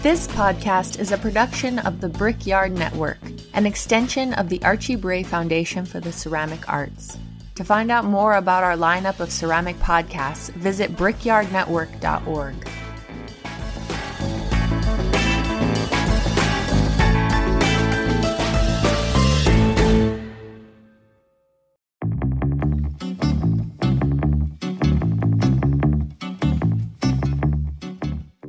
This podcast is a production of the Brickyard Network, an extension of the Archie Bray Foundation for the Ceramic Arts. To find out more about our lineup of ceramic podcasts, visit brickyardnetwork.org.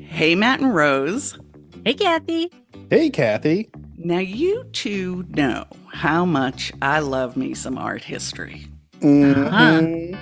Hey, Matt and Rose. Hey, Kathy. Hey, Kathy. Now, you two know how much I love me some art history. Mm-hmm.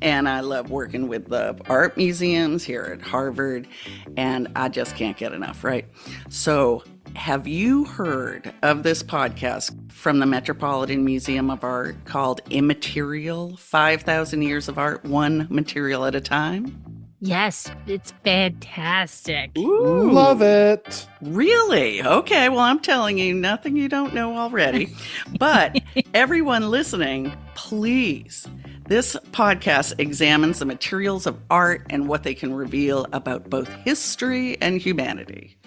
And I love working with the art museums here at Harvard, and I just can't get enough, right? So, have you heard of this podcast from the Metropolitan Museum of Art called Immaterial, 5,000 Years of Art, One Material at a Time? Yes, it's fantastic. Ooh, love it. Really? Okay, well, I'm telling you nothing you don't know already. But everyone listening, please, this podcast examines the materials of art and what they can reveal about both history and humanity.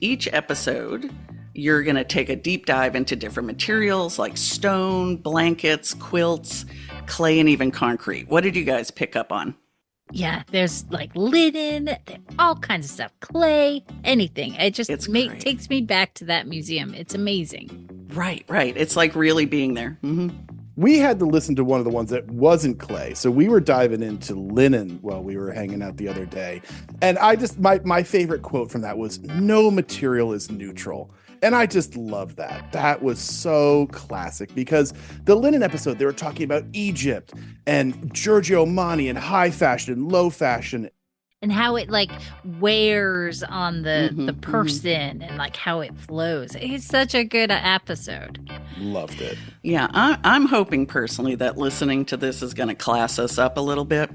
Each episode, you're going to take a deep dive into different materials like stone, blankets, quilts, clay, and even concrete. What did you guys pick up on? Yeah, there's like linen, all kinds of stuff, clay, anything. It just takes me back to that museum. It's amazing. Right. It's like really being there. Mm-hmm. We had to listen to one of the ones that wasn't clay. So we were diving into linen while we were hanging out the other day. And my favorite quote from that was, "No material is neutral." And I just love that. That was so classic because the linen episode, they were talking about Egypt and Giorgio Armani and high fashion and low fashion. And how it like wears on the person and like how it flows. It's such a good episode. Loved it. Yeah, I'm hoping personally that listening to this is going to class us up a little bit.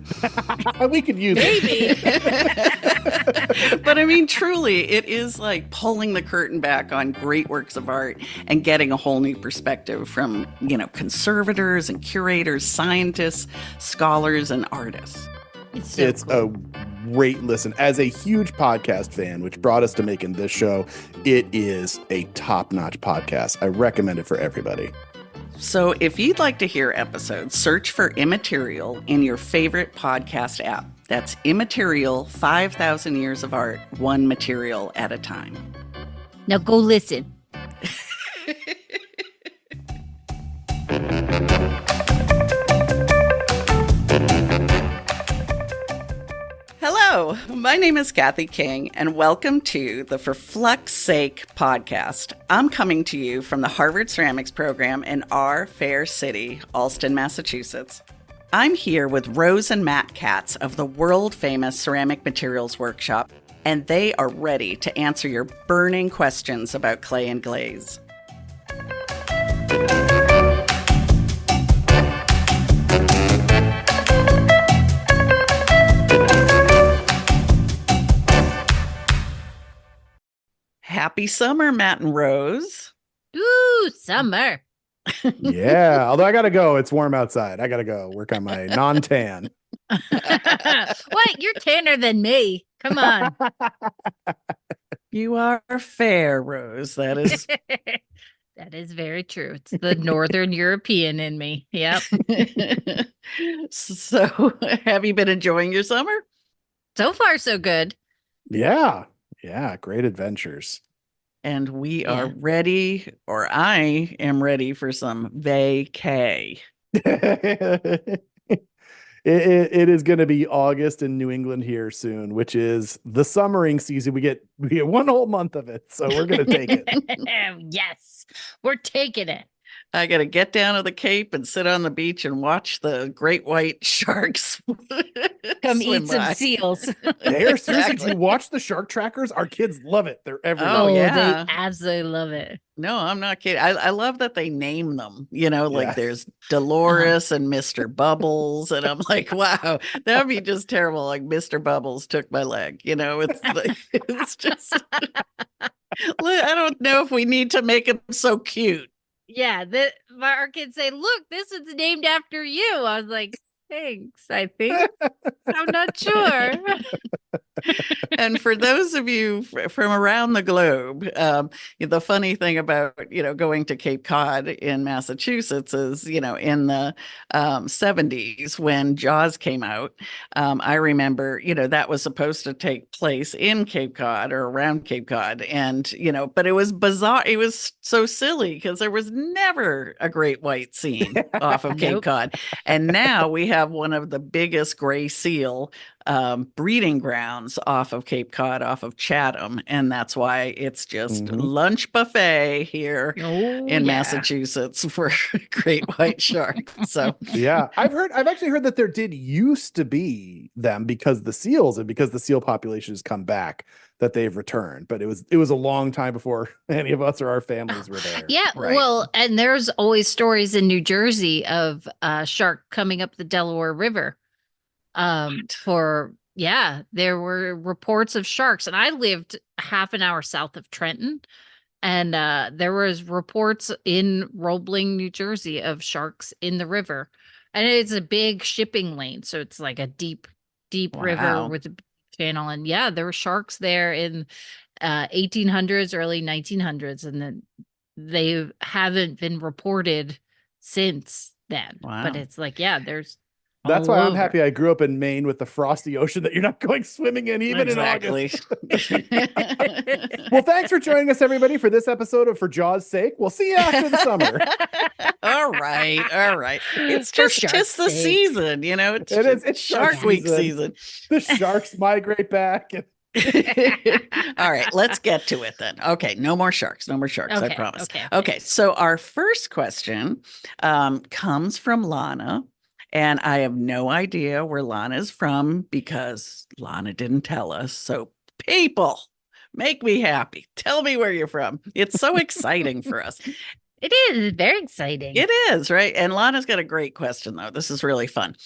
We could use it. Maybe. But I mean, truly, it is like pulling the curtain back on great works of art and getting a whole new perspective from, conservators and curators, scientists, scholars, and artists. It's a great listen. As a huge podcast fan, which brought us to making this show, it is a top-notch podcast. I recommend it for everybody. So if you'd like to hear episodes, search for Immaterial in your favorite podcast app. That's Immaterial, 5,000 Years of Art, one material at a time. Now go listen. Hello, my name is Kathy King, and welcome to the For Flux Sake podcast. I'm coming to you from the Harvard Ceramics program in our fair city, Allston, Massachusetts. I'm here with Rose and Matt Katz of the world-famous Ceramic Materials Workshop, and they are ready to answer your burning questions about clay and glaze. Happy summer, Matt and Rose. Ooh, summer. Yeah, although I gotta go. It's warm outside. I gotta go work on my non-tan. What? You're tanner than me. Come on. You are fair, Rose. That is That is very true. It's the Northern European in me. Yep. So, have you been enjoying your summer? So far, so good. Yeah, great adventures. And we are ready, or I am ready for some vacay. It is going to be August in New England here soon, which is the summering season. We get one whole month of it, so we're going to take it. Yes, we're taking it. I got to get down to the Cape and sit on the beach and watch the great white sharks come swim eat some by. seals. Seriously, do you watch the shark trackers? Our kids love it. They're everywhere. Oh, yeah. They absolutely love it. No, I'm not kidding. I love that they name them, like there's Dolores and Mr. Bubbles. And I'm like, wow, that would be just terrible. Like Mr. Bubbles took my leg, it's like, it's just, I don't know if we need to make him so cute. Yeah, our kids say, look, this is named after you. I was like, Thanks, I think. I'm not sure. And for those of you from around the globe, the funny thing about, going to Cape Cod in Massachusetts is, in the 70s when Jaws came out, I remember, that was supposed to take place in Cape Cod or around Cape Cod. And, but it was bizarre. It was so silly because there was never a great white scene off of Cape Cod. And now we have one of the biggest gray seal breeding grounds off of Cape Cod, off of Chatham. And that's why it's just lunch buffet here in Massachusetts for great white shark. So yeah, I've actually heard that there did used to be them because the seals and because the seal population has come back, that they've returned, but it was a long time before any of us or our families were there. Yeah, right. Well, and there's always stories in New Jersey of shark coming up the Delaware River. There were reports of sharks, and I lived half an hour south of Trenton, and there was reports in Roebling, New Jersey, of sharks in the river, and it's a big shipping lane, so it's like a deep river with a channel, and there were sharks there in 1800s, early 1900s, and then they haven't been reported since then. Wow. But it's like, there's. That's why I'm happy I grew up in Maine with the frosty ocean that you're not going swimming in even in August. Well, thanks for joining us, everybody, for this episode of For Jaws' Sake. We'll see you after the summer. All right. It's just the season, It's Shark Week season. The sharks migrate back. All right, let's get to it then. Okay, no more sharks, I promise. Okay, so our first question comes from Lana. And I have no idea where Lana's from because Lana didn't tell us. So people, make me happy. Tell me where you're from. It's so exciting for us. It is very exciting. It is, right? And Lana's got a great question, though. This is really fun.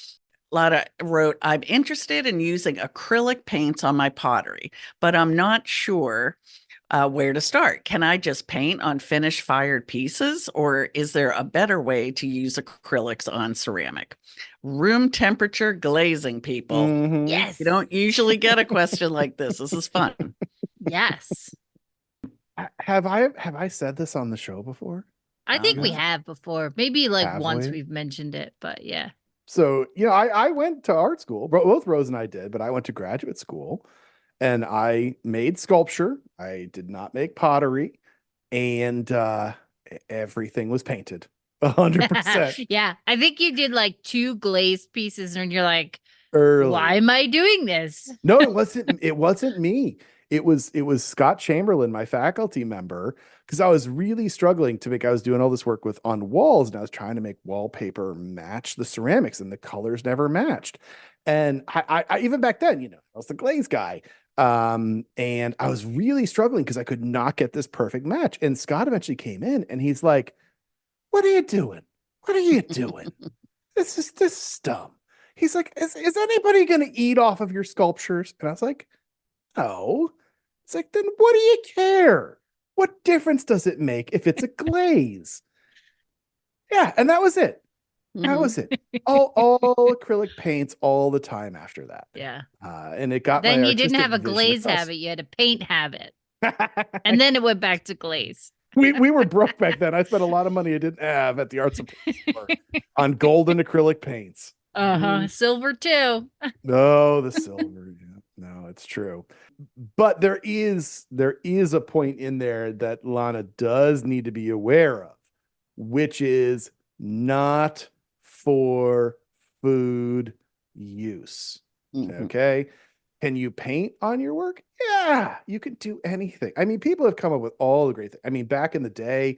Lana wrote, I'm interested in using acrylic paints on my pottery, but I'm not sure where to start. Can I just paint on finished fired pieces, or is there a better way to use acrylics on ceramic? Room temperature glazing, people. Yes. You don't usually get a question like this. This is fun. Yes. Have I said this on the show before? I think we have before. Maybe once we? We've mentioned it, but yeah. So, I went to art school. Both Rose and I did, but I went to graduate school. And I made sculpture. I did not make pottery. And everything was painted 100%. Yeah. I think you did 2 glazed pieces and you're like, early. Why am I doing this? No, it wasn't me. It was Scott Chamberlain, my faculty member, because I was really struggling I was doing all this work on walls, and I was trying to make wallpaper match the ceramics, and the colors never matched. And I even back then, I was the glaze guy. And I was really struggling because I could not get this perfect match. And Scott eventually came in and he's like, what are you doing? What are you doing? This is dumb. He's like, is anybody going to eat off of your sculptures? And I was like, no. It's like, then what do you care? What difference does it make if it's a glaze? Yeah. And that was it. That was it. All acrylic paints all the time after that. Yeah. And it got then you didn't have a glaze habit, you had a paint habit. And then it went back to glaze. We were broke back then. I spent a lot of money I didn't have at the art supply store on golden acrylic paints. Silver too. No, the silver. Yeah. No, it's true. But there is a point in there that Lana does need to be aware of, which is not for food use. Okay. Can you paint on your work? Yeah, you can do anything. I mean, people have come up with all the great things. I mean, back in the day,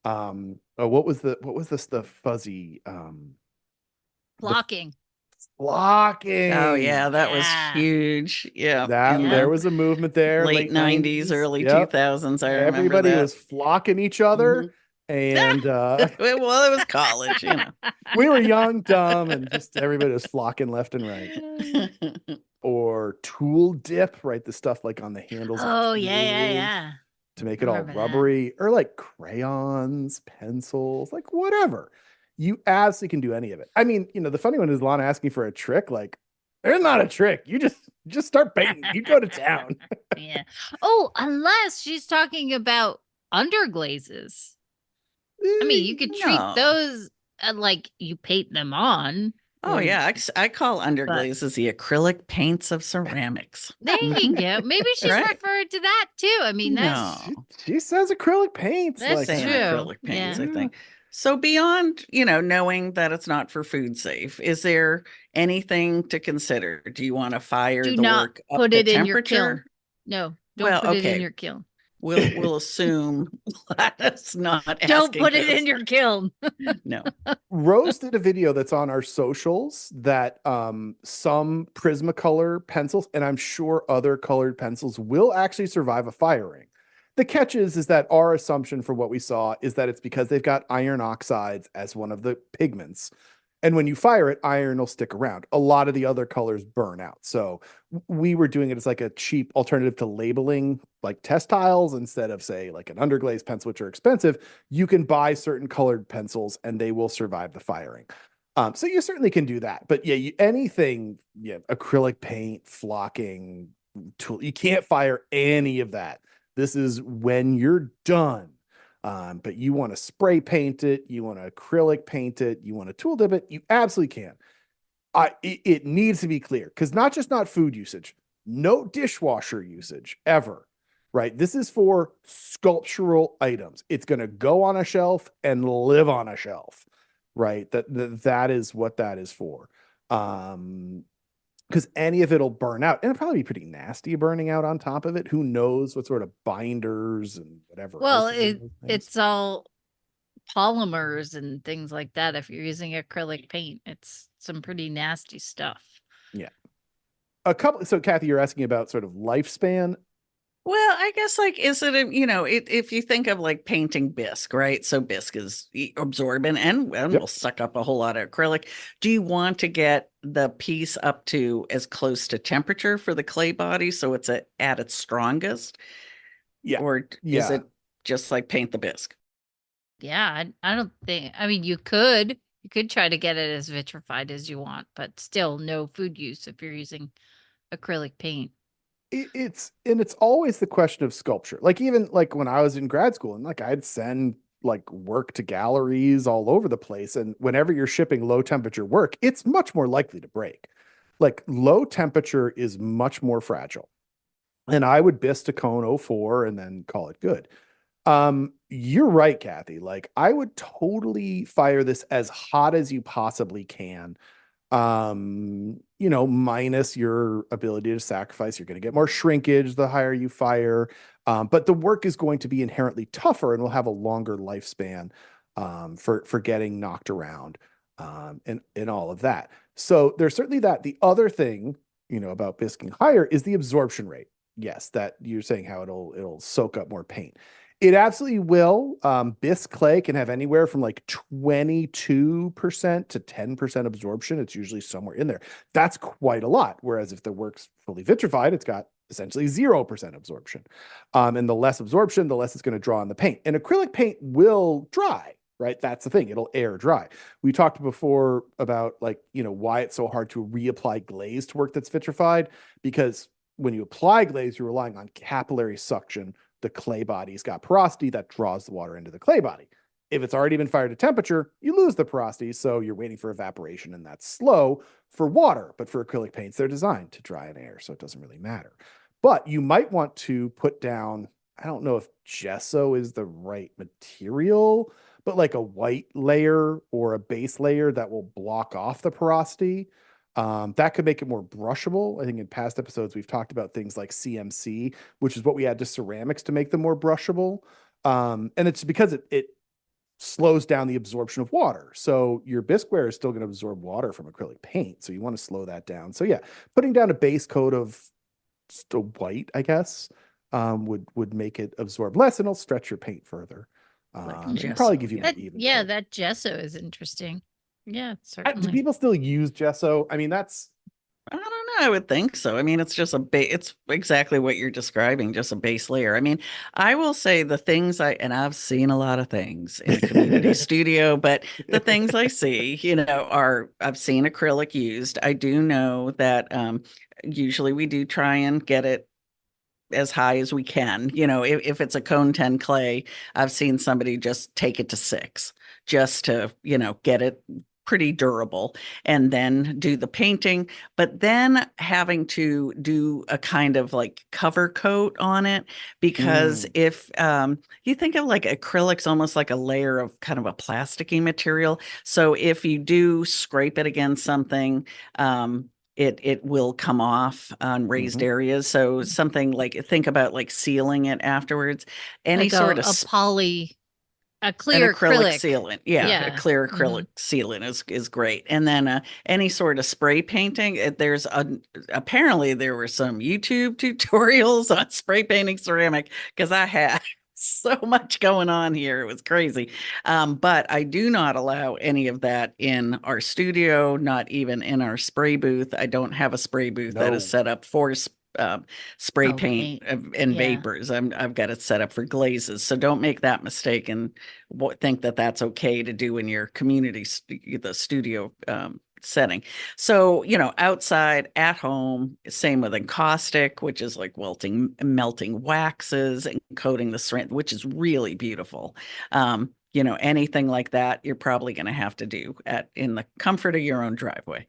what was the fuzzy Blocking. Blocking. Oh yeah, that was huge. Yeah. There was a movement there. Late 90s, early 2000s. I remember everybody that. was flocking each other. And well, it was college, we were young, dumb, and just everybody was flocking left and right. Or tool dip, right? The stuff on the handles. Oh, yeah. To make it all rubbery, or crayons, pencils, whatever. You absolutely can do any of it. I mean, the funny one is Lana asking for a trick. Like, there's not a trick. You just start painting. You go to town. Yeah. Oh, unless she's talking about underglazes. I mean, you could treat No. those like you paint them on. Oh, yeah. I call But underglazes the acrylic paints of ceramics. there you go. Maybe she's Right. referring to that too. I mean, that's No. She says acrylic paints. That's like, Saying true. acrylic paints, Yeah. I think. So beyond, knowing that it's not for food safe, is there anything to consider? Do you want to fire do the not work up put to it in your kiln. temperature? No, don't Well, put it in okay. your kiln. We'll assume that's not Don't asking put it this. in your kiln. No. Rose did a video that's on our socials that some Prismacolor pencils, and I'm sure other colored pencils, will actually survive a firing. The catch is that our assumption for what we saw is that it's because they've got iron oxides as one of the pigments. And when you fire it, iron will stick around. A lot of the other colors burn out. So we were doing it as like a cheap alternative to labeling like textiles instead of, say, like an underglaze pencil, which are expensive. You can buy certain colored pencils and they will survive the firing. So you certainly can do that. But yeah, anything, acrylic paint, flocking, tool, you can't fire any of that. This is when you're done. But you want to spray paint it, you want to acrylic paint it, you want to tool dip it, you absolutely can. It needs to be clear, because not food usage, no dishwasher usage ever, right? This is for sculptural items. It's going to go on a shelf and live on a shelf, right? That is what that is for. Because any of it'll burn out, and it'll probably be pretty nasty burning out on top of it. Who knows what sort of binders and whatever. Well, else is in those things. it's all polymers and things like that. If you're using acrylic paint, it's some pretty nasty stuff. Yeah. So Kathy, you're asking about sort of lifespan. Well, I guess is it if you think of like painting bisque, right? So bisque is absorbent and will suck up a whole lot of acrylic. Do you want to get the piece up to as close to temperature for the clay body so it's at its strongest? Yeah. Or is it just like paint the bisque? Yeah, I don't think. I mean, you could try to get it as vitrified as you want, but still no food use if you're using acrylic paint. It's always the question of sculpture. Like even like when I was in grad school and like I'd send like work to galleries all over the place. And whenever you're shipping low temperature work, it's much more likely to break. Like low temperature is much more fragile. And I would bisque to cone 04 and then call it good. You're right, Kathy. Like I would totally fire this as hot as you possibly can. Minus your ability to sacrifice, you're going to get more shrinkage the higher you fire. But the work is going to be inherently tougher and will have a longer lifespan for getting knocked around and all of that. So there's certainly that. The other thing, about bisquing higher is the absorption rate. Yes, that you're saying how it'll soak up more paint. It absolutely will. Bisque clay can have anywhere from like 22% to 10% absorption. It's usually somewhere in there. That's quite a lot. Whereas if the work's fully vitrified, it's got essentially 0% absorption. And the less absorption, the less it's going to draw on the paint. And acrylic paint will dry, right? That's the thing. It'll air dry. We talked before about why it's so hard to reapply glaze to work that's vitrified, because when you apply glaze, you're relying on capillary suction. The clay body's got porosity that draws the water into the clay body. If it's already been fired to temperature, you lose the porosity, so you're waiting for evaporation, and that's slow for water. But for acrylic paints, they're designed to dry in air, so it doesn't really matter. But you might want to put down, I don't know if gesso is the right material, but like a white layer or a base layer that will block off the porosity. That could make it more brushable. I think in past episodes, we've talked about things like CMC, which is what we add to ceramics to make them more brushable. And it's because it slows down the absorption of water. So your bisqueware is still going to absorb water from acrylic paint. So you want to slow that down. So yeah, putting down a base coat of still white, I guess, would make it absorb less, and it'll stretch your paint further. And probably give you that, even. Yeah, that gesso is interesting. Yeah, certainly. Do people still use gesso? I mean, I don't I would think so. I mean, it's just it's exactly what you're describing, just a base layer. I mean, I will say the things and I've seen a lot of things in a community studio, but the things I see, I've seen acrylic used. I do know that usually we do try and get it as high as we can. If it's a cone 10 clay, I've seen somebody just take it to 6 just to, get it pretty durable and then do the painting, but then having to do a kind of like cover coat on it, because if you think of like acrylics almost like a layer of kind of a plasticky material, so if you do scrape it against something, it will come off on raised areas. So something like, think about like sealing it afterwards. Any like sort a of a clear an acrylic acrylic. sealant. Yeah, a clear acrylic sealant is great. And then any sort of spray painting. Apparently there were some YouTube tutorials on spray painting ceramic, because I had so much going on here. It was crazy. But I do not allow any of that in our studio, not even in our spray booth. I don't have a spray booth that is set up for spray paint and vapors. I've got it set up for glazes. So don't make that mistake and think that that's okay to do in your community, the studio setting. So, outside, at home, same with encaustic, which is like melting waxes and coating the ceramic, which is really beautiful. Anything like that, you're probably going to have to do in the comfort of your own driveway.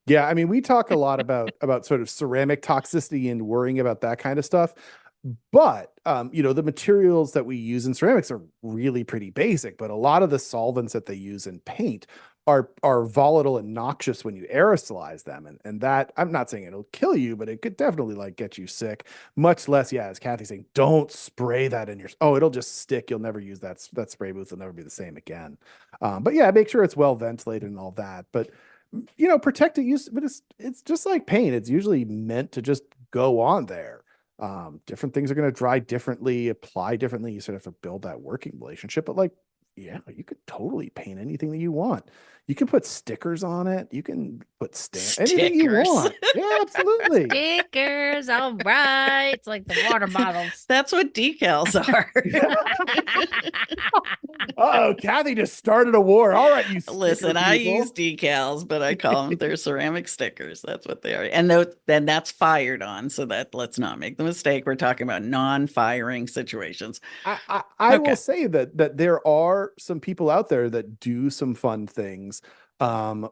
Yeah, I mean, we talk a lot about sort of ceramic toxicity and worrying about that kind of stuff. But the materials that we use in ceramics are really pretty basic, but a lot of the solvents that they use in paint are volatile and noxious when you aerosolize them. And that, I'm not saying it'll kill you, but it could definitely like get you sick. Much less, as Kathy's saying, don't spray that in it'll just stick. You'll never use that spray booth. It'll never be the same again. But yeah, make sure it's well ventilated and all that. But protected use, but it's just like paint. It's usually meant to just go on there. Different things are going to dry differently, apply differently. You sort of have to build that working relationship. But you could totally paint anything that you want. You can put stickers on it. You can put anything you want. Yeah, absolutely. Stickers, all right. It's like the water bottles. That's what decals are. Oh, Kathy just started a war. All right, you listen. I use decals, but I call them they're ceramic stickers. That's what they are, and then that's fired on. So let's not make the mistake. We're talking about non-firing situations. I will say that there are some people out there that do some fun things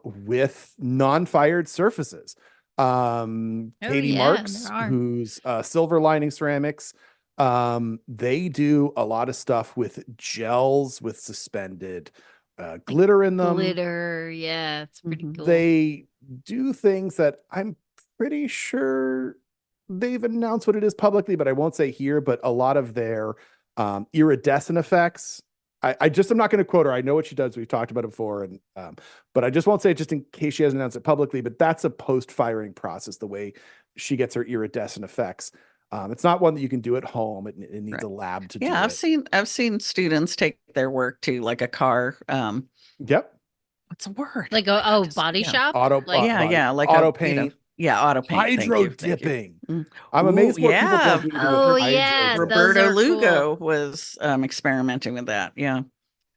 with non-fired surfaces. Katie Marks, who's Silver Lining Ceramics, they do a lot of stuff with gels with suspended glitter in them. Glitter, yeah, it's pretty cool. They do things that I'm pretty sure they've announced what it is publicly, but I won't say here. But a lot of their iridescent effects, I'm not going to quote her. I know what she does. We've talked about it before, and but I just won't say it just in case she hasn't announced it publicly. But that's a post-firing process, the way she gets her iridescent effects. It's not one that you can do at home. It needs a lab to do it. Yeah, I've seen students take their work to like a car. Yep. What's the word? Like body shop? Auto, like auto paint. Auto paint. Hydro dipping. I'm amazed what people don't do. Oh, yeah. Roberto Lugo was experimenting with that. Yeah.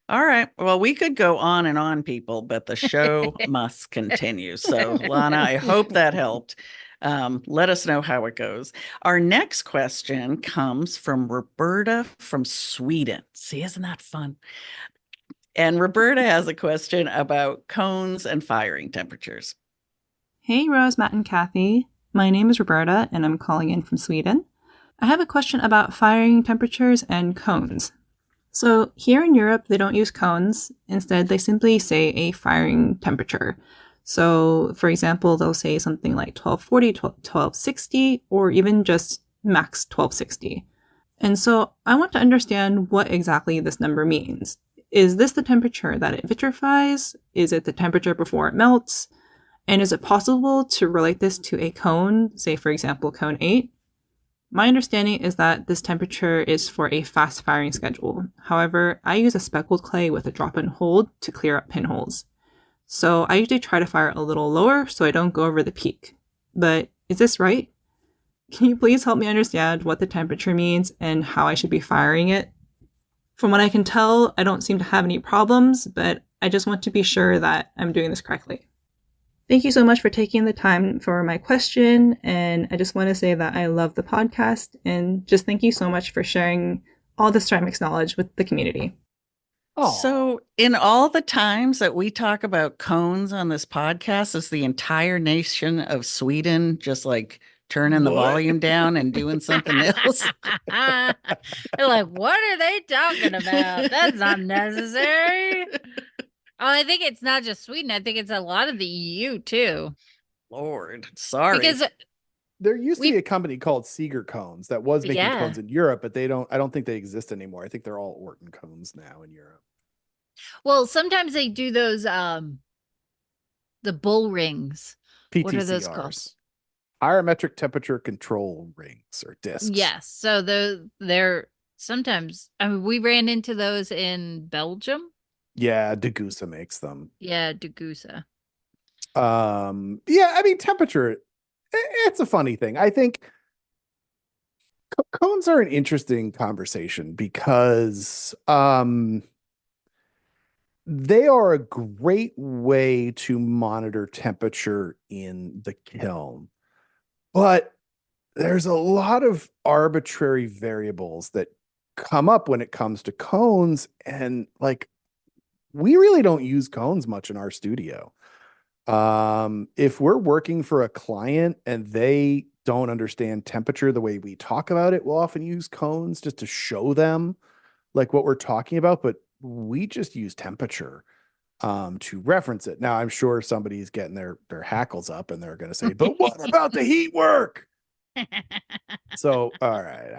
All right. Well, we could go on and on, people, but the show must continue. So, Lana, I hope that helped. Let us know how it goes. Our next question comes from Roberta from Sweden. See, isn't that fun? And Roberta has a question about cones and firing temperatures. Hey, Rose, Matt, and Kathy. My name is Roberta, and I'm calling in from Sweden. I have a question about firing temperatures and cones. So here in Europe, they don't use cones. Instead, they simply say a firing temperature. So, for example, they'll say something like 1240, 1260, or even just max 1260. And so I want to understand what exactly this number means. Is this the temperature that it vitrifies? Is it the temperature before it melts? And is it possible to relate this to a cone, say, for example, cone 8? My understanding is that this temperature is for a fast firing schedule. However, I use a speckled clay with a drop-in hold to clear up pinholes. So I usually try to fire a little lower so I don't go over the peak. but is this right? Can you please help me understand what the temperature means and how I should be firing it? From what I can tell, I don't seem to have any problems, but I just want to be sure that I'm doing this correctly. Thank you so much for taking the time for my question, and I just want to say that I love the podcast, and just thank you so much for sharing all the ceramics knowledge with the community. So, in all the times that we talk about cones on this podcast, is the entire nation of Sweden just like turning the volume down and doing something else? They're like, what are they talking about? That's not necessary. Oh, I think it's not just Sweden. I think it's a lot of the EU too. Lord, sorry. Because there used to be a company called Seeger Cones that was making Yeah. cones in Europe, but I don't think they exist anymore. I think they're all Orton cones now in Europe. well, sometimes they do those the bull rings. What are those called? PTCRs. Pyrometric temperature control rings or discs. Yes. So they're sometimes, I mean, we ran into those in Belgium. Yeah, Degussa makes them. Yeah, Degussa. Yeah, I mean, temperature, it's a funny thing. I think cones are an interesting conversation because they are a great way to monitor temperature in the kiln. But there's a lot of arbitrary variables that come up when it comes to cones, and like we really don't use cones much in our studio. If we're working for a client and they don't understand temperature the way we talk about it, we'll often use cones just to show them like what we're talking about, but we just use temperature to reference it. Now, I'm sure somebody's getting their hackles up and they're going to say, but what about the heat work? So, all right.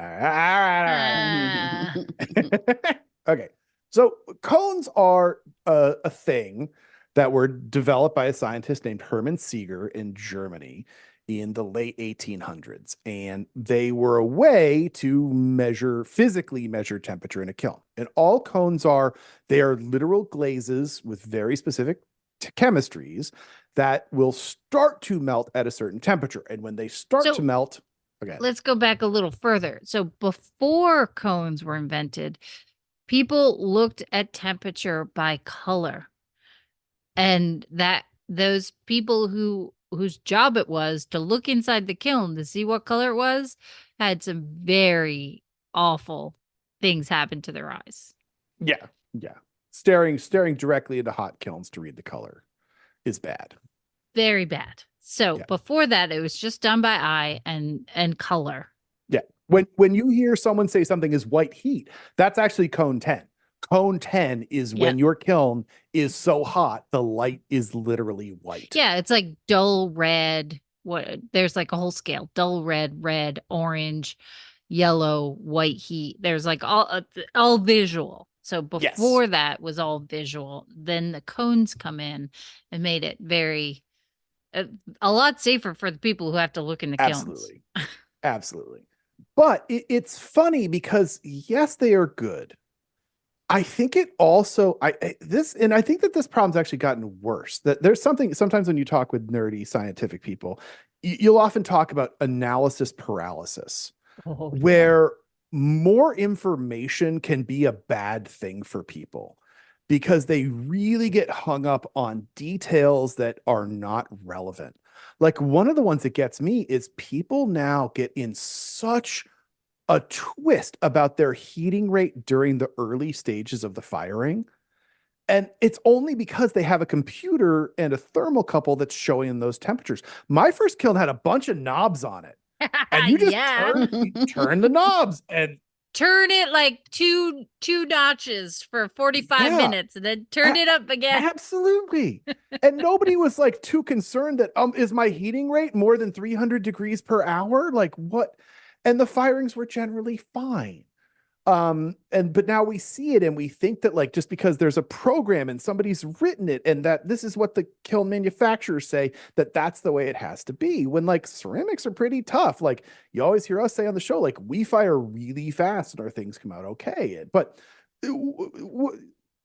Okay. So cones are a thing that were developed by a scientist named Hermann Seeger in Germany in the late 1800s. And they were a way to physically measure temperature in a kiln. And all cones they are literal glazes with very specific chemistries that will start to melt at a certain temperature. And when they start to melt, okay. Let's go back a little further. So before cones were invented, people looked at temperature by color. And that those people whose job it was to look inside the kiln to see what color it was had some very awful things happen to their eyes. Yeah. Staring directly into hot kilns to read the color is bad. Very bad. So before that, it was just done by eye and color. Yeah. When you hear someone say something is white heat, that's actually cone 10. Cone 10 is when your kiln is so hot, the light is literally white. Yeah, it's like dull red. There's like a whole scale: dull red, orange, yellow, white heat. There's like all visual. So before that was all visual. Then the cones come in and made it a lot safer for the people who have to look in the kilns. Absolutely. But it's funny because yes, they are good. I think it also I think that this problem's actually gotten worse. That there's something sometimes when you talk with nerdy scientific people, you'll often talk about analysis paralysis, where more information can be a bad thing for people because they really get hung up on details that are not relevant. Like one of the ones that gets me is people now get in such a twist about their heating rate during the early stages of the firing. And it's only because they have a computer and a thermocouple that's showing those temperatures. My first kiln had a bunch of knobs on it. And you just turn the knobs and turn it like two notches for 45 minutes and then turn it up again. Absolutely. And nobody was like too concerned that is my heating rate more than 300 degrees per hour? Like what? And the firings were generally fine. But now we see it and we think that like just because there's a program and somebody's written it and that this is what the kiln manufacturers say, that's the way it has to be, when like ceramics are pretty tough. Like you always hear us say on the show, like we fire really fast and our things come out okay. But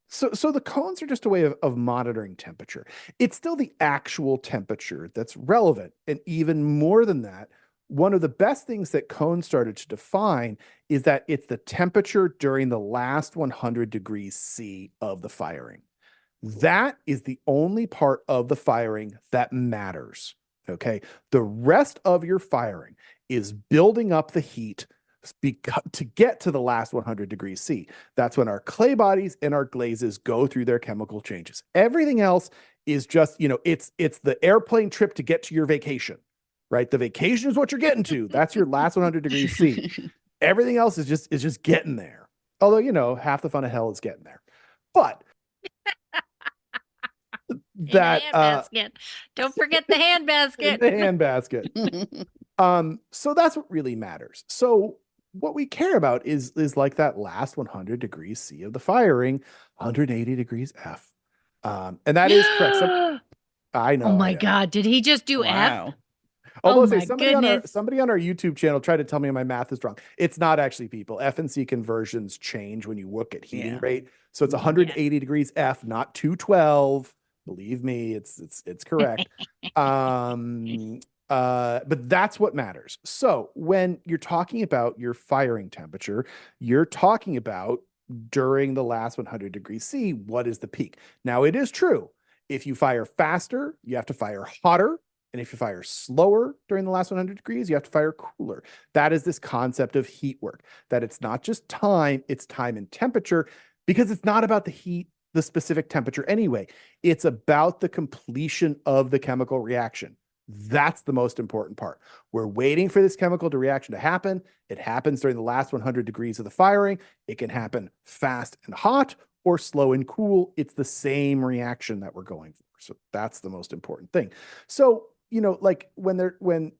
So the cones are just a way of monitoring temperature. It's still the actual temperature that's relevant. And even more than that, one of the best things that cones started to define is that it's the temperature during the last 100 degrees C of the firing. That is the only part of the firing that matters. Okay. The rest of your firing is building up the heat to get to the last 100 degrees C. That's when our clay bodies and our glazes go through their chemical changes. Everything else is just, it's the airplane trip to get to your vacation, right? The vacation is what you're getting to. That's your last 100 degrees C. Everything else is just getting there. Although, half the fun of hell is getting there. But that handbasket. Don't forget the handbasket. The handbasket. So that's what really matters. So what we care about is like that last 100 degrees C of the firing, 180 degrees F. And that is correct. I know. Oh my God. Did he just do F? Although somebody on our YouTube channel tried to tell me my math is wrong. It's not actually, people. F and C conversions change when you look at heating rate. So it's 180 degrees F, not 212. Believe me, it's correct. But that's what matters. So when you're talking about your firing temperature, you're talking about during the last 100 degrees C, what is the peak? Now, it is true. If you fire faster, you have to fire hotter. And if you fire slower during the last 100 degrees, you have to fire cooler. That is this concept of heat work, that it's not just time, it's time and temperature, because it's not about the heat, the specific temperature anyway. It's about the completion of the chemical reaction. That's the most important part. We're waiting for this chemical reaction to happen. It happens during the last 100 degrees of the firing. It can happen fast and hot or slow and cool. It's the same reaction that we're going for. So that's the most important thing. So, like when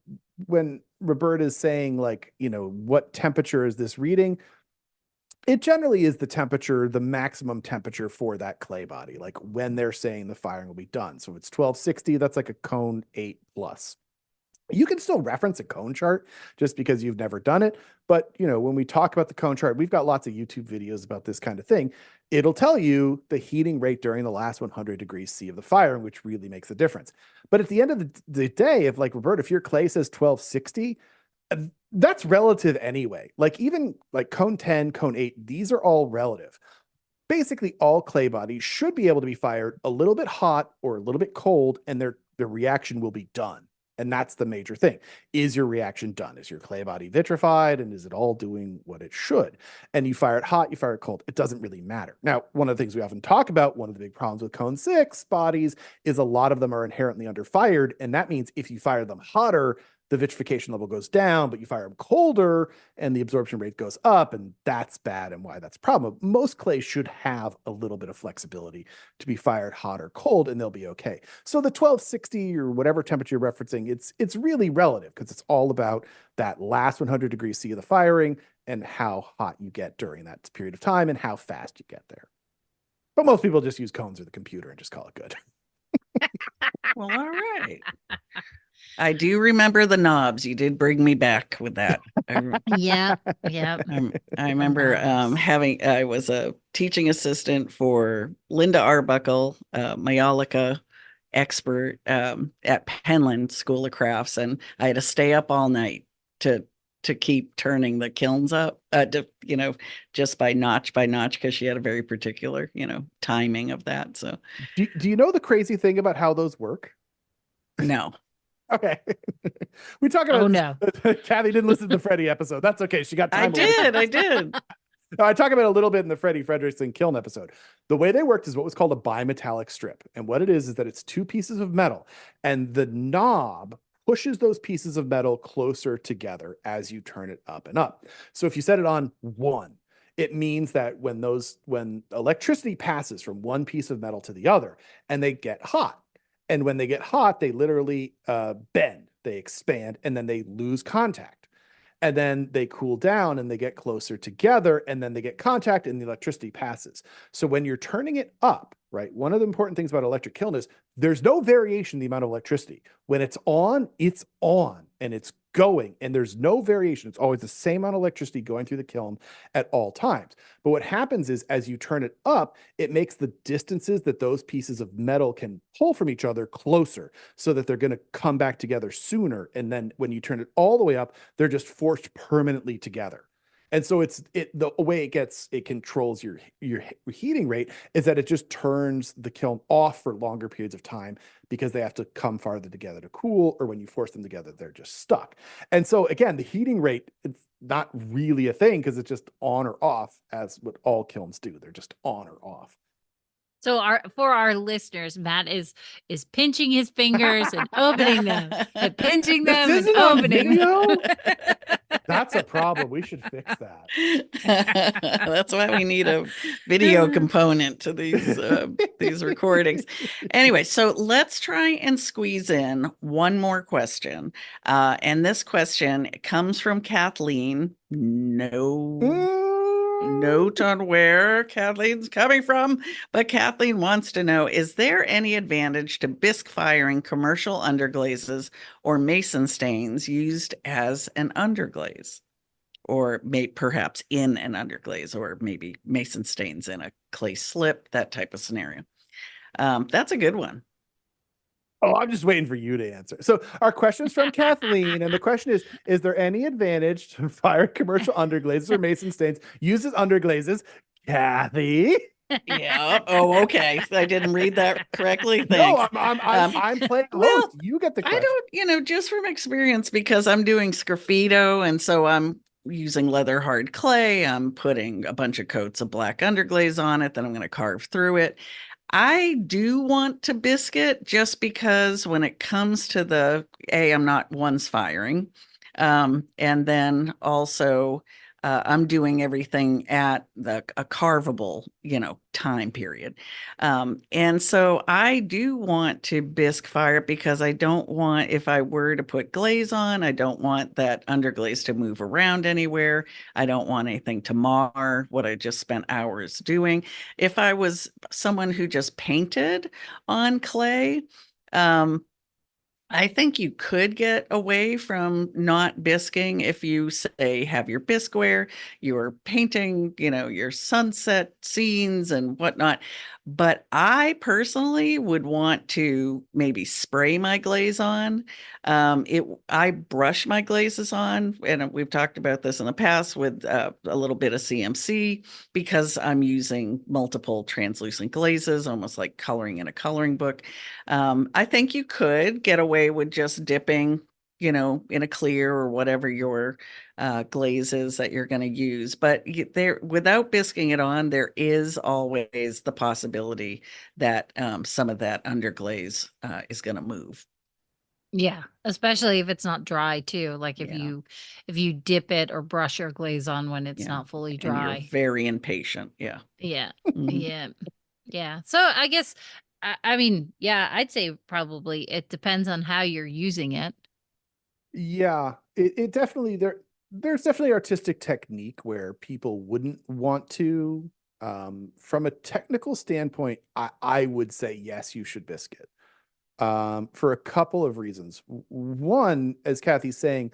Roberta is saying, like, what temperature is this reading? It generally is the temperature, the maximum temperature for that clay body, like when they're saying the firing will be done. So if it's 1260, that's like a cone 8 plus. You can still reference a cone chart just because you've never done it. But, when we talk about the cone chart, we've got lots of YouTube videos about this kind of thing. It'll tell you the heating rate during the last 100 degrees C of the firing, which really makes a difference. But at the end of the day, if your clay says 1260, that's relative anyway. Like even like cone 10, cone 8, these are all relative. Basically, all clay bodies should be able to be fired a little bit hot or a little bit cold, and their reaction will be done. And that's the major thing. Is your reaction done? Is your clay body vitrified? And is it all doing what it should? And you fire it hot, you fire it cold. It doesn't really matter. Now, one of the things we often talk about, one of the big problems with cone 6 bodies is a lot of them are inherently underfired. And that means if you fire them hotter, the vitrification level goes down, but you fire them colder and the absorption rate goes up, and that's bad and why that's a problem. Most clays should have a little bit of flexibility to be fired hot or cold, and they'll be okay. So the 1260 or whatever temperature you're referencing, it's really relative because it's all about that last 100 degrees C of the firing and how hot you get during that period of time and how fast you get there. But most people just use cones or the computer and just call it good. Well, all right. I do remember the knobs. You did bring me back with that. Yeah. I remember I was a teaching assistant for Linda Arbuckle, Mayolica expert at Penland School of Crafts, and I had to stay up all night to keep turning the kilns up, just by notch, because she had a very particular, timing of that. So, do you know the crazy thing about how those work? No. Okay. We talk about no. Kathy didn't listen to the Freddie episode. That's okay. She got time. I did. No, I talk about it a little bit in the Freddie Frederickson kiln episode. The way they worked is what was called a bimetallic strip. And what it is that it's two pieces of metal, and the knob pushes those pieces of metal closer together as you turn it up and up. So if you set it on 1, it means that when electricity passes from one piece of metal to the other, and they get hot, and when they get hot, they literally bend, they expand, and then they lose contact. And then they cool down and they get closer together, and then they get contact and the electricity passes. So when you're turning it up, right, one of the important things about electric kiln is there's no variation in the amount of electricity. When it's on, and it's going, and there's no variation. It's always the same amount of electricity going through the kiln at all times. But what happens is as you turn it up, it makes the distances that those pieces of metal can pull from each other closer so that they're going to come back together sooner. And then when you turn it all the way up, they're just forced permanently together. And so the way it controls your heating rate is that it just turns the kiln off for longer periods of time because they have to come farther together to cool, or when you force them together, they're just stuck. And so again, the heating rate, it's not really a thing because it's just on or off, as what all kilns do. They're just on or off. So for our listeners, Matt is pinching his fingers and opening them, and pinching them and opening them. That's a problem. We should fix that. That's why we need a video component to these recordings. Anyway, so let's try and squeeze in one more question. And this question comes from Kathleen. Note on where Kathleen's coming from, but Kathleen wants to know, is there any advantage to bisque-firing commercial underglazes or mason stains used as an underglaze, or perhaps in an underglaze, or maybe mason stains in a clay slip, that type of scenario? That's a good one. Oh, I'm just waiting for you to answer. So our question is from Kathleen, and the question is there any advantage to fire commercial underglazes or mason stains used as underglazes? Kathy? Yeah. Oh, okay. I didn't read that correctly. Thanks. No, I'm playing host. You get the question. I don't, just from experience, because I'm doing sgraffito, and so I'm using leather hard clay. I'm putting a bunch of coats of black underglaze on it, then I'm going to carve through it. I do want to bisque it, just because when it comes to I'm not once firing. And then also I'm doing everything at a carvable, time period. And so I do want to bisque fire it, because I don't want, if I were to put glaze on, I don't want that underglaze to move around anywhere. I don't want anything to mar what I just spent hours doing. If I was someone who just painted on clay, I think you could get away from not bisquing if you, say, have your bisqueware, you're painting, your sunset scenes and whatnot. But I personally would want to maybe spray my glaze on. I brush my glazes on, and we've talked about this in the past, with a little bit of CMC, because I'm using multiple translucent glazes, almost like coloring in a coloring book. I think you could get away with just dipping, in a clear or whatever your glaze is that you're going to use. But without bisquing it on, there is always the possibility that some of that underglaze is going to move. Yeah, especially if it's not dry too. Like if you dip it or brush your glaze on when it's not fully dry. And you're very impatient. Yeah. Yeah. Yeah. So I guess, I mean, I'd say probably it depends on how you're using it. Yeah, it definitely, there's definitely artistic technique where people wouldn't want to. From a technical standpoint, I would say yes, you should bisque it. For a couple of reasons. One, as Kathy's saying,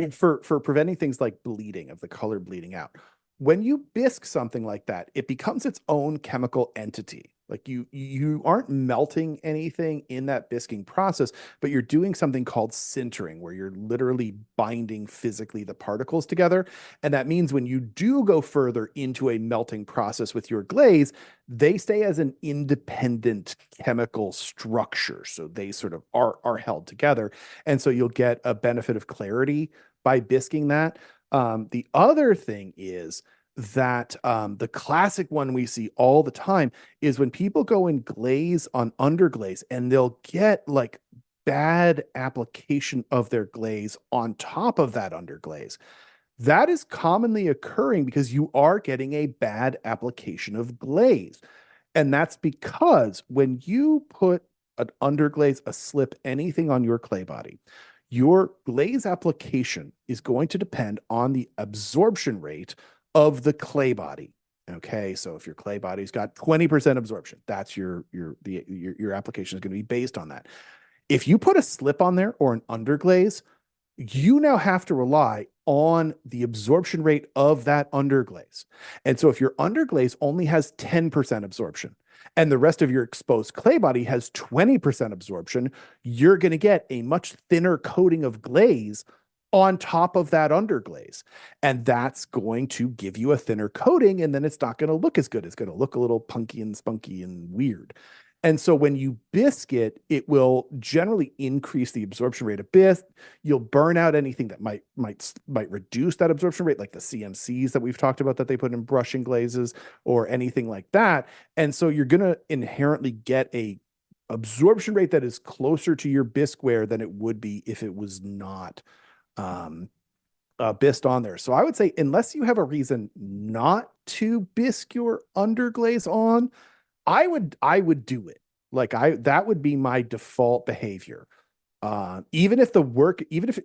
for preventing things like bleeding, of the color bleeding out. When you bisque something like that, it becomes its own chemical entity. Like you aren't melting anything in that bisquing process, but you're doing something called sintering, where you're literally binding physically the particles together. And that means when you do go further into a melting process with your glaze, they stay as an independent chemical structure. So they sort of are held together. And so you'll get a benefit of clarity by bisquing that. The other thing is that the classic one we see all the time is when people go and glaze on underglaze, and they'll get like bad application of their glaze on top of that underglaze. That is commonly occurring because you are getting a bad application of glaze. And that's because when you put an underglaze, a slip, anything on your clay body, your glaze application is going to depend on the absorption rate of the clay body. Okay, so if your clay body's got 20% absorption, that's your application is going to be based on that. If you put a slip on there or an underglaze, you now have to rely on the absorption rate of that underglaze. And so if your underglaze only has 10% absorption and the rest of your exposed clay body has 20% absorption, you're going to get a much thinner coating of glaze on top of that underglaze. And that's going to give you a thinner coating, and then it's not going to look as good. It's going to look a little punky and spunky and weird. And so when you bisque it, it will generally increase the absorption rate a bit. You'll burn out anything that might reduce that absorption rate, like the CMCs that we've talked about that they put in brushing glazes or anything like that. And so you're going to inherently get a absorption rate that is closer to your bisqueware than it would be if it was not bisqued on there. So I would say, unless you have a reason not to bisque your underglaze on, I would do it. That would be my default behavior. Even if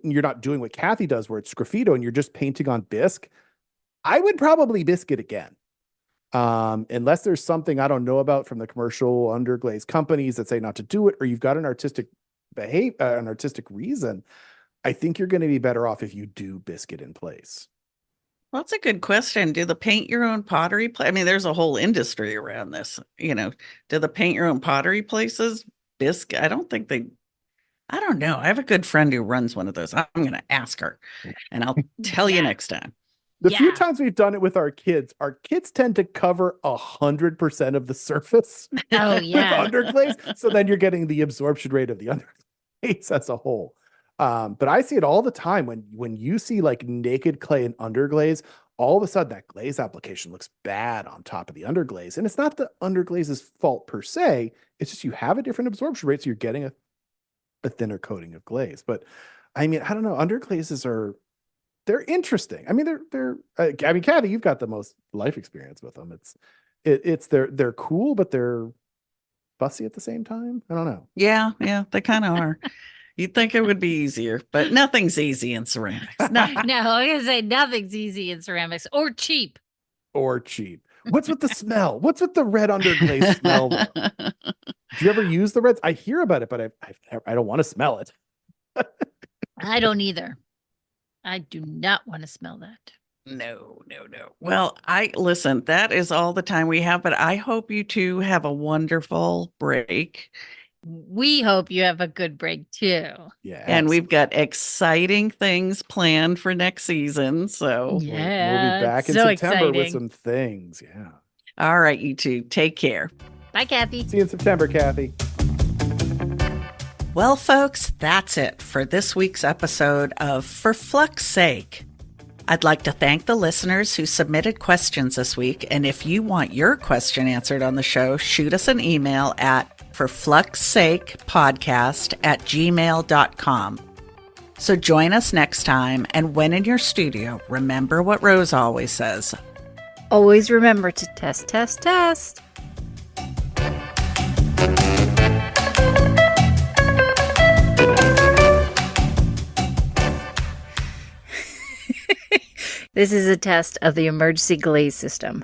you're not doing what Kathy does, where it's graffito and you're just painting on bisque, I would probably bisque it again. Unless there's something I don't know about from the commercial underglaze companies that say not to do it, or you've got an artistic reason, I think you're going to be better off if you do bisque it in place. Well, that's a good question. Do the paint your own pottery I mean, there's a whole industry around this. Do the paint your own pottery places bisque? I don't know. I have a good friend who runs one of those. I'm going to ask her, and I'll tell you next time. The few times we've done it with our kids tend to cover 100% of the surface with underglaze. So then you're getting the absorption rate of the underglaze as a whole. But I see it all the time when you see like naked clay and underglaze, all of a sudden that glaze application looks bad on top of the underglaze. And it's not the underglaze's fault per se. It's just you have a different absorption rate, so you're getting a thinner coating of glaze. But I mean, I don't know. Underglazes they're interesting. I mean, Kathy, you've got the most life experience with them. They're cool, but they're fussy at the same time. I don't know. Yeah, they kind of are. You'd think it would be easier, but nothing's easy in ceramics. No, I'm going to say nothing's easy in ceramics or cheap. What's with the smell? What's with the red underglaze smell? Do you ever use the reds? I hear about it, but I don't want to smell it. I don't either. I do not want to smell that. No. Well, listen, that is all the time we have, but I hope you two have a wonderful break. We hope you have a good break too. Yeah. And we've got exciting things planned for next season. So we'll be back in September with some things. Yeah. All right, you two. Take care. Bye, Kathy. See you in September, Kathy. Well, folks, that's it for this week's episode of For Flux Sake. I'd like to thank the listeners who submitted questions this week. And if you want your question answered on the show, shoot us an email at ForFluxSakePodcast@gmail.com. So join us next time, and when in your studio, remember what Rose always says. Always remember to test, test, test. This is a test of the emergency glaze system.